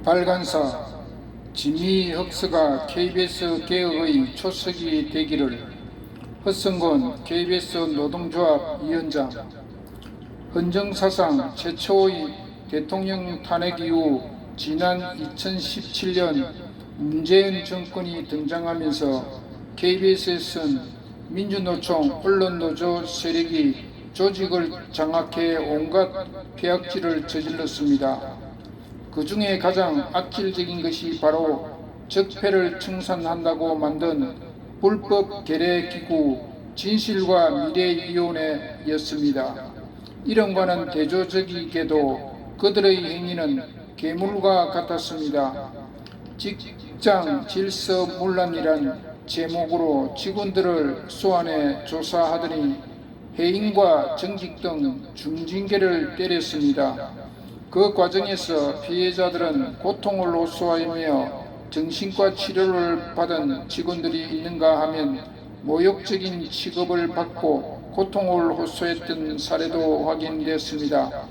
발간사 진미 혁서가 KBS 개혁의 초석이 되기를. 허성곤 KBS 노동조합 위원장. 헌정사상 최초의 대통령 탄핵 이후 지난 2017년 문재인 정권이 등장하면서 KBS에서는 민주노총 언론노조 세력이 조직을 장악해 온갖 폐악질을 저질렀습니다. 그 중에 가장 악질적인 것이 바로 적폐를 청산한다고 만든 불법 결의기구 진실과 미래위원회였습니다. 이런과는 대조적이게도 그들의 행위는 괴물과 같았습니다. 직장 질서문란이란 제목으로 직원들을 소환해 조사하더니 해임과 정직 등 중징계를 때렸습니다. 그 과정에서 피해자들은 고통을 호소하며 정신과 치료를 받은 직원들이 있는가 하면 모욕적인 취급을 받고 고통을 호소했던 사례도 확인됐습니다.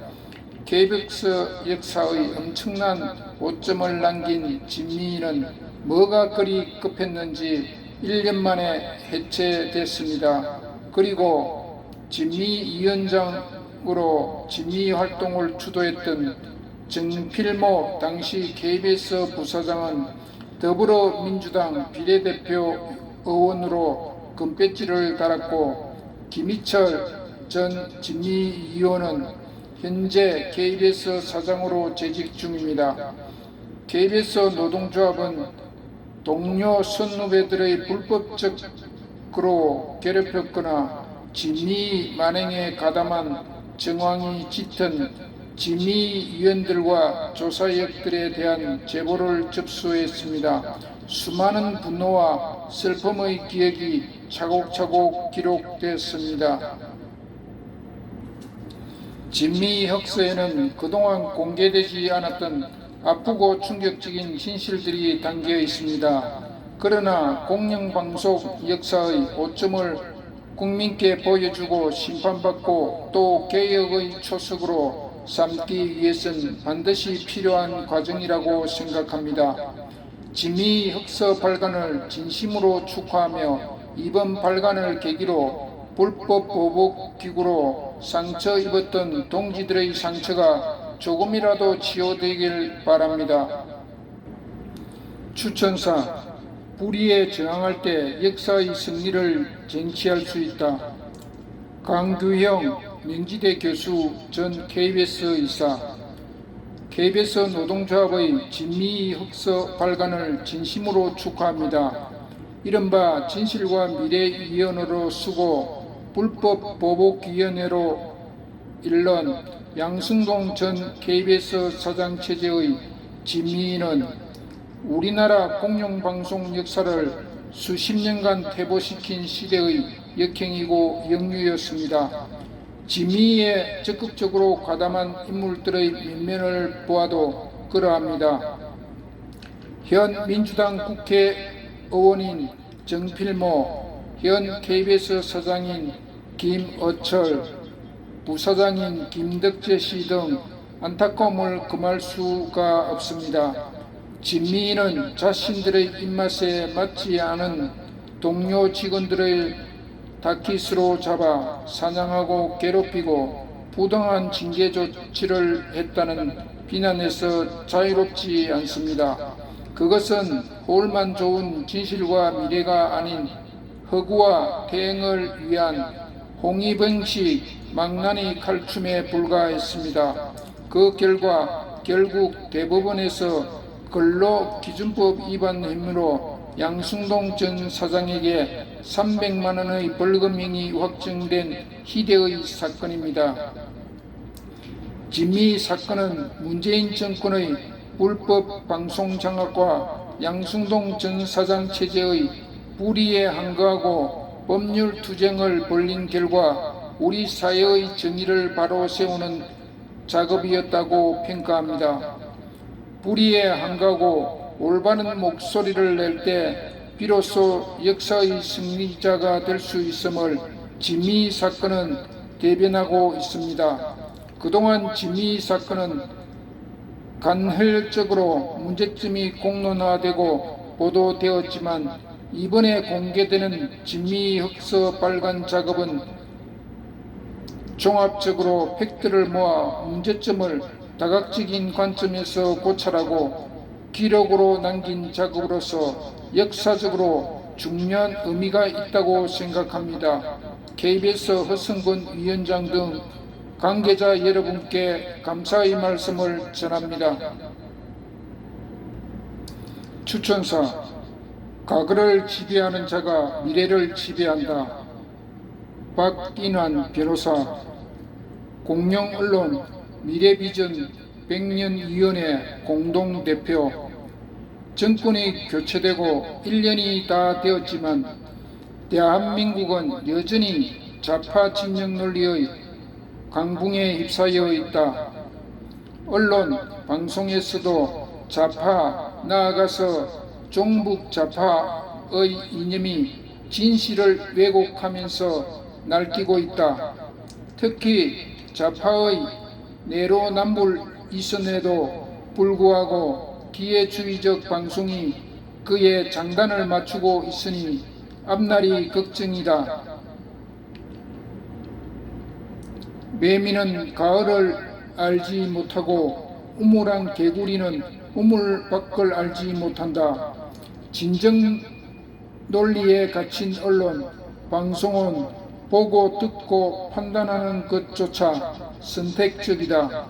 KBS 역사의 엄청난 오점을 남긴 진미는 뭐가 그리 급했는지 1년 만에 해체됐습니다. 그리고 진미 위원장으로 진미 활동을 주도했던 정필모 당시 KBS 부사장은 더불어민주당 비례대표 의원으로 금배지를 달았고, 김희철 전 진미위원은 현재 KBS 사장으로 재직 중입니다. KBS 노동조합은 동료 선후배들의 불법적으로 괴롭혔거나 진미 만행에 가담한 정황이 짙은 진미위원들과 조사역들에 대한 제보를 접수했습니다. 수많은 분노와 슬픔의 기억이 차곡차곡 기록됐습니다. 진미 혁서에는 그동안 공개되지 않았던 아프고 충격적인 진실들이 담겨 있습니다. 그러나 공영방송 역사의 오점을 국민께 보여주고 심판받고 또 개혁의 초석으로 삼기 위해서는 반드시 필요한 과정이라고 생각합니다. 진미 혁서 발간을 진심으로 축하하며 이번 발간을 계기로 불법 보복기구로 상처 입었던 동지들의 상처가 조금이라도 치유되길 바랍니다. 추천사: 불의에 저항할 때 역사의 승리를 쟁취할 수 있다. 강규형 명지대 교수 전 KBS 이사. KBS 노동조합의 진미 혁서 발간을 진심으로 축하합니다. 이른바 진실과 미래위원회로 쓰고 불법 보복위원회로 일른 양승동 전 KBS 사장 체제의 진미는 우리나라 공영방송 역사를 수십 년간 퇴보시킨 시대의 역행이고 역류였습니다. 진미에 적극적으로 가담한 인물들의 면면을 보아도 그러합니다. 현 민주당 국회의원인 정필모, 현 KBS 사장인 김어철, 부사장인 김덕재 씨 등 안타까움을 금할 수가 없습니다. 진미는 자신들의 입맛에 맞지 않은 동료 직원들을 다키스로 잡아 사냥하고 괴롭히고 부당한 징계 조치를 했다는 비난에서 자유롭지 않습니다. 그것은 홀만 좋은 진실과 미래가 아닌 허구와 퇴행을 위한 홍위병식 망나니 칼춤에 불과했습니다. 그 결과 결국 대법원에서 근로기준법 위반 혐의로 양승동 전 사장에게 300만 원의 벌금형이 확정된 희대의 사건입니다. 진미 사건은 문재인 정권의 불법 방송 장악과 양승동 전 사장 체제의 불의에 항거하고 법률 투쟁을 벌린 결과 우리 사회의 정의를 바로 세우는 작업이었다고 평가합니다. 불의에 항거하고 올바른 목소리를 낼 때 비로소 역사의 승리자가 될 수 있음을 진미 사건은 대변하고 있습니다. 그동안 진미 사건은 간헐적으로 문제점이 공론화되고 보도되었지만 이번에 공개되는 진미 흑서 빨간 작업은 종합적으로 팩트를 모아 문제점을 다각적인 관점에서 고찰하고 기록으로 남긴 작업으로서 역사적으로 중요한 의미가 있다고 생각합니다. KBS 허성근 위원장 등 관계자 여러분께 감사의 말씀을 전합니다. 추천사: 과거를 지배하는 자가 미래를 지배한다. 박인환 변호사. 공영언론 미래비전 100년위원회 공동대표. 정권이 교체되고 1년이 다 되었지만 대한민국은 여전히 좌파 진영 논리의 강붕에 휩싸여 있다. 언론, 방송에서도 좌파, 나아가서 종북 좌파의 이념이 진실을 왜곡하면서 날뛰고 있다. 특히 좌파의 내로남불 이선에도 불구하고 기회주의적 방송이 그의 장단을 맞추고 있으니 앞날이 걱정이다. 매미는 가을을 알지 못하고 우물한 개구리는 우물 밖을 알지 못한다. 진정 논리에 갇힌 언론, 방송은 보고 듣고 판단하는 것조차 선택적이다.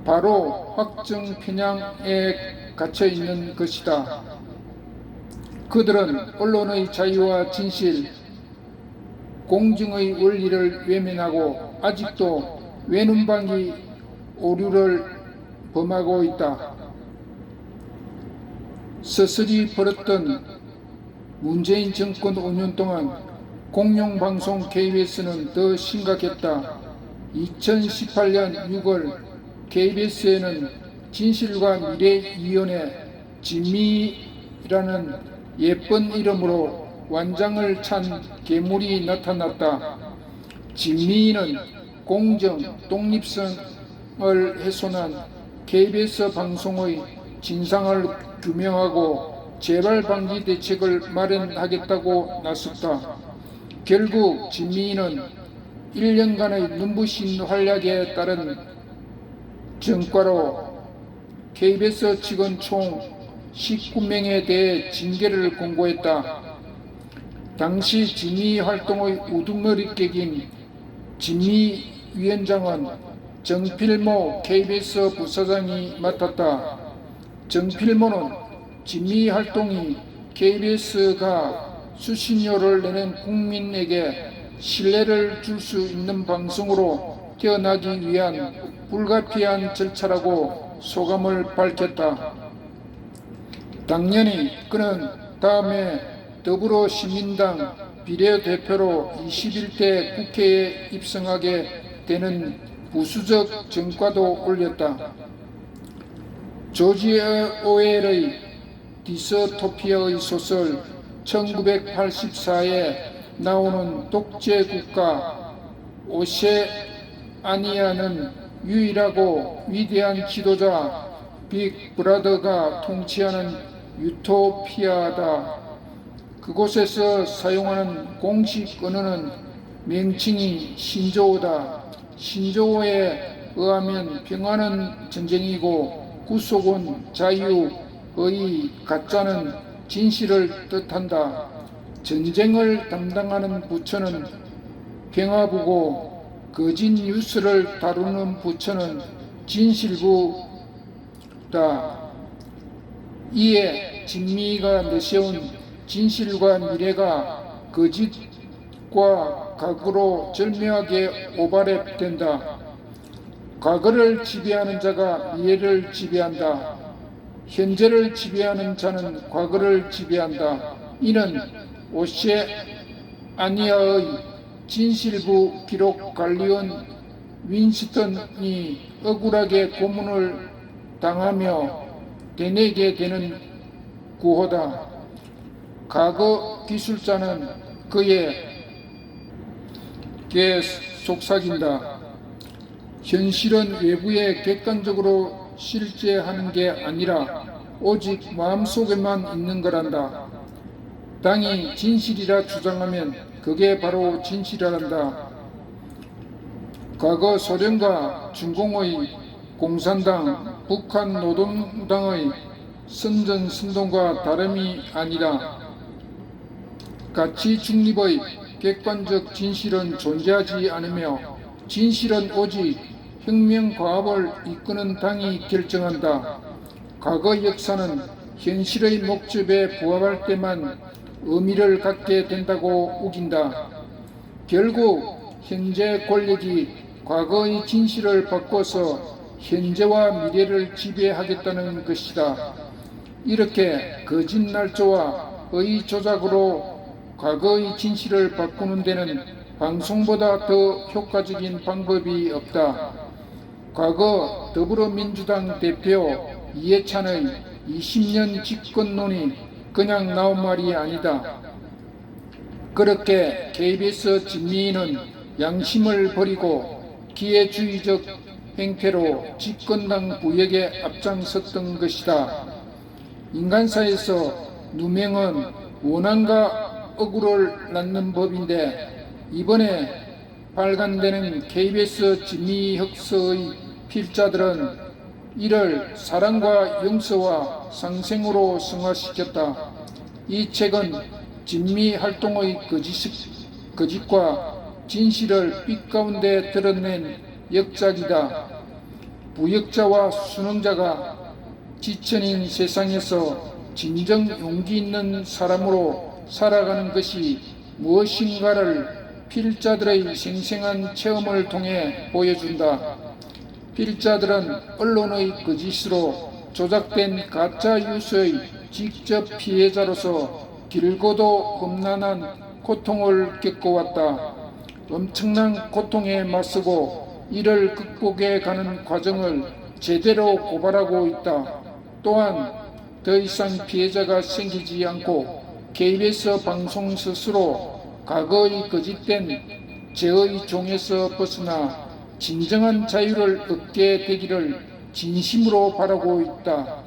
바로 확정 편향에 갇혀 있는 것이다. 그들은 언론의 자유와 진실, 공정의 원리를 외면하고 아직도 외눈박이 오류를 범하고 있다. 서슬이 벌었던 문재인 정권 5년 동안 공영방송 KBS는 더 심각했다. 2018년 6월 KBS에는 진실과 미래위원회 진미라는 예쁜 이름으로 완장을 찬 괴물이 나타났다. 진미는 공정, 독립성을 훼손한 KBS 방송의 진상을 규명하고 재발 방지 대책을 마련하겠다고 나섰다. 결국 진미는 1년간의 눈부신 활약에 따른 성과로 KBS 직원 총 19명에 대해 징계를 공고했다. 당시 진미 활동의 우두머리객인 진미 위원장은 정필모 KBS 부사장이 맡았다. 정필모는 진미 활동이 KBS가 수신료를 내는 국민에게 신뢰를 줄 수 있는 방송으로 태어나기 위한 불가피한 절차라고 소감을 밝혔다. 당연히 그는 다음에 더불어시민당 비례대표로 21대 국회에 입성하게 되는 부수적 전과도 올렸다. 조지 오웰의 디스토피아의 소설 1984에 나오는 독재국가 오세아니아는 유일하고 위대한 지도자 빅 브라더가 통치하는 유토피아다. 그곳에서 사용하는 공식 언어는 명칭이 신조어다. 신조어에 의하면 평화는 전쟁이고 구속은 자유, 의, 가짜는 진실을 뜻한다. 전쟁을 담당하는 부처는 평화부고 거짓 뉴스를 다루는 부처는 진실부다. 이에 진미가 내세운 진실과 미래가 거짓과 각으로 절묘하게 오버랩된다. 과거를 지배하는 자가 미래를 지배한다. 현재를 지배하는 자는 과거를 지배한다. 이는 오세아니아의 진실부 기록 관리원 윈스턴이 억울하게 고문을 당하며 되뇌게 되는 구호다. 과거 기술자는 그에게 속삭인다. 현실은 외부에 객관적으로 실제 하는 게 아니라 오직 마음속에만 있는 거란다. 당이 진실이라 주장하면 그게 바로 진실이란다. 과거 소련과 중공의 공산당, 북한 노동당의 선전선동과 다름이 아니다. 가치 중립의 객관적 진실은 존재하지 않으며 진실은 오직 혁명과업을 이끄는 당이 결정한다. 과거 역사는 현실의 목적에 부합할 때만 의미를 갖게 된다고 우긴다. 결국 현재 권력이 과거의 진실을 바꿔서 현재와 미래를 지배하겠다는 것이다. 이렇게 거짓날조와 의 조작으로 과거의 진실을 바꾸는 데는 방송보다 더 효과적인 방법이 없다. 과거 더불어민주당 대표 이해찬의 20년 집권론이 그냥 나온 말이 아니다. 그렇게 KBS 진미인은 양심을 버리고 기회주의적 행태로 집권당 부역에 앞장섰던 것이다. 인간사에서 누명은 원한과 억울을 낳는 법인데 이번에 발간되는 KBS 진미혁서의 필자들은 이를 사랑과 용서와 상생으로 승화시켰다. 이 책은 진미활동의 거짓과 진실을 빛 가운데 드러낸 역작이다. 부역자와 순응자가 지천인 세상에서 진정 용기 있는 사람으로 살아가는 것이 무엇인가를 필자들의 생생한 체험을 통해 보여준다. 필자들은 언론의 거짓으로 조작된 가짜 뉴스의 직접 피해자로서 길고도 험난한 고통을 겪어왔다. 엄청난 고통에 맞서고 이를 극복해 가는 과정을 제대로 고발하고 있다. 또한 더 이상 피해자가 생기지 않고 KBS 방송 스스로 과거의 거짓된 죄의 종에서 벗어나 진정한 자유를 얻게 되기를 진심으로 바라고 있다.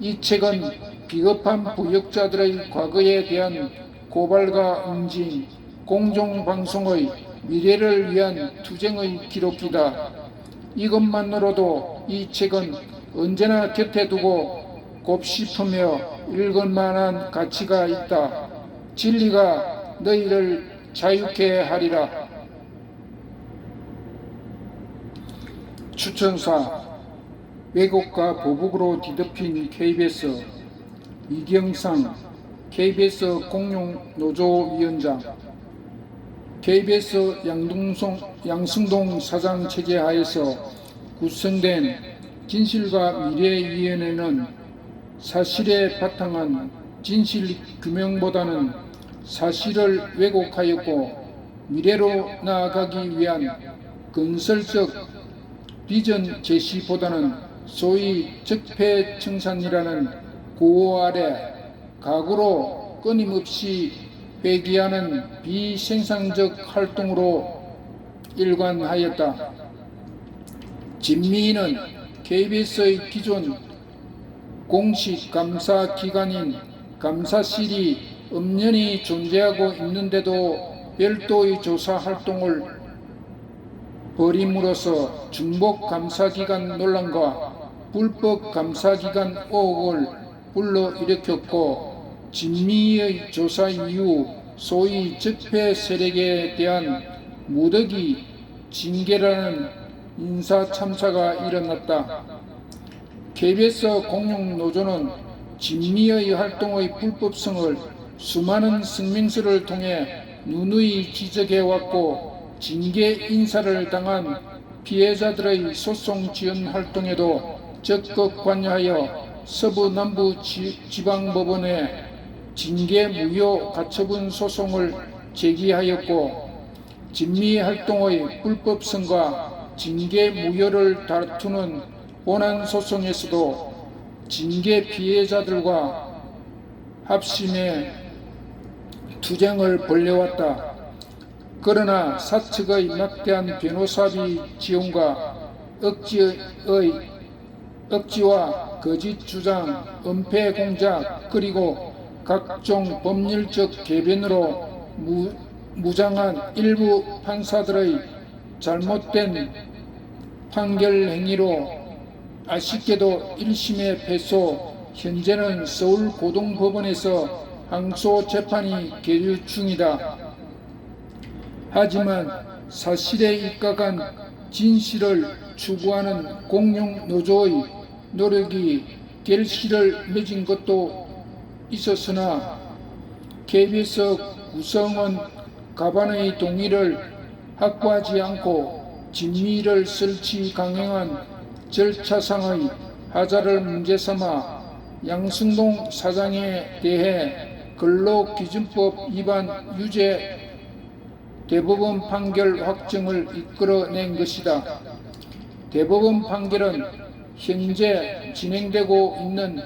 이 책은 비겁한 부역자들의 과거에 대한 고발과 응징, 공정방송의 미래를 위한 투쟁의 기록이다. 이것만으로도 이 책은 언제나 곁에 두고 곱씹으며 읽을 만한 가치가 있다. 진리가 너희를 자유케 하리라. 추천사 왜곡과 보복으로 뒤덮인 KBS 이경상 KBS 공룡노조위원장 KBS 양승동 사장 체제 하에서 구성된 진실과 미래위원회는 사실에 바탕한 진실 규명보다는 사실을 왜곡하였고 미래로 나아가기 위한 건설적 비전 제시보다는 소위 적폐청산이라는 구호 아래 각오로 끊임없이 회귀하는 비생산적 활동으로 일관하였다. 진미인은 KBS의 기존 공식 감사 기관인 감사실이 엄연히 존재하고 있는데도 별도의 조사 활동을 벌임으로써 중복 감사기관 논란과 불법 감사기관 의혹을 불러일으켰고 진미의 조사 이후 소위 적폐 세력에 대한 무더기 징계라는 인사 참사가 일어났다. KBS 공룡노조는 진미의 활동의 불법성을 수많은 성명서를 통해 누누이 지적해왔고 징계 인사를 당한 피해자들의 소송 지원 활동에도 적극 관여하여 서부 남부 지방법원에 징계 무효 가처분 소송을 제기하였고 진미 활동의 불법성과 징계 무효를 다투는 본안 소송에서도 징계 피해자들과 합심해 투쟁을 벌여왔다. 그러나 사측의 막대한 변호사비 지원과 억지의 억지와 거짓 주장, 은폐 공작, 그리고 각종 법률적 궤변으로 무장한 일부 판사들의 잘못된 판결 행위로 아쉽게도 1심의 패소, 현재는 서울고등법원에서 항소 재판이 계류 중이다. 하지만 사실에 입각한 진실을 추구하는 공룡 노조의 노력이 결실을 맺은 것도 있었으나 KBS 구성원 가반의 동의를 확보하지 않고 진미를 설치 강행한 절차상의 하자를 문제 삼아 양승동 사장에 대해 근로기준법 위반 유죄 대법원 판결 확정을 이끌어낸 것이다. 대법원 판결은 현재 진행되고 있는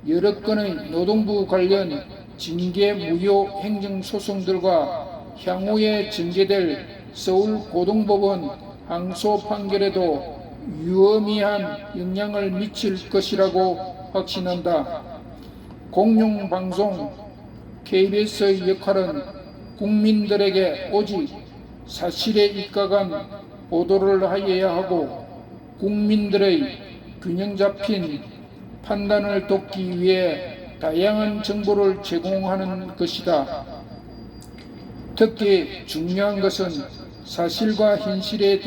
여러 건의 노동부 관련 징계 무효 행정소송들과 향후에 전개될 서울고등법원 항소 판결에도 유의미한 영향을 미칠 것이라고 확신한다. 공영방송 KBS의 역할은 국민들에게 오직 사실에 입각한 보도를 하여야 하고 국민들의 균형 잡힌 판단을 돕기 위해 다양한 정보를 제공하는 것이다. 특히 중요한 것은 사실과 현실에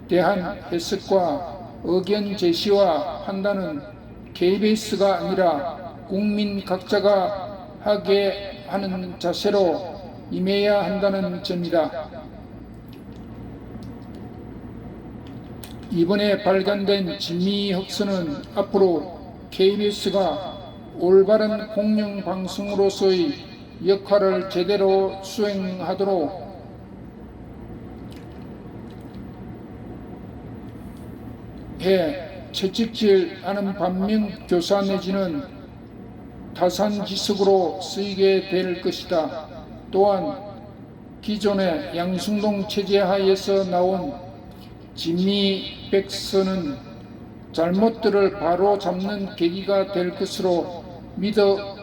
대한 해석과 의견 제시와 판단은 KBS가 아니라 국민 각자가 하게 하는 자세로 임해야 한다는 점이다. 이번에 발간된 진미 혁서는 앞으로 KBS가 올바른 공영방송으로서의 역할을 제대로 수행하도록 해 채찍질 하는 반면교사 내지는 타산지석으로 쓰이게 될 것이다. 또한 기존의 양승동 체제 하에서 나온 진미백서는 잘못들을 바로 잡는 계기가 될 것으로 믿어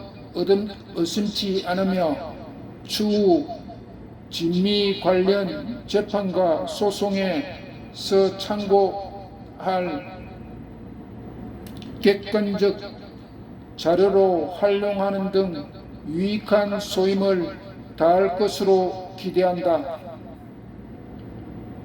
의심치 않으며 추후 진미 관련 재판과 소송에서 참고할 객관적 자료로 활용하는 등 유익한 소임을 다할 것으로 기대한다.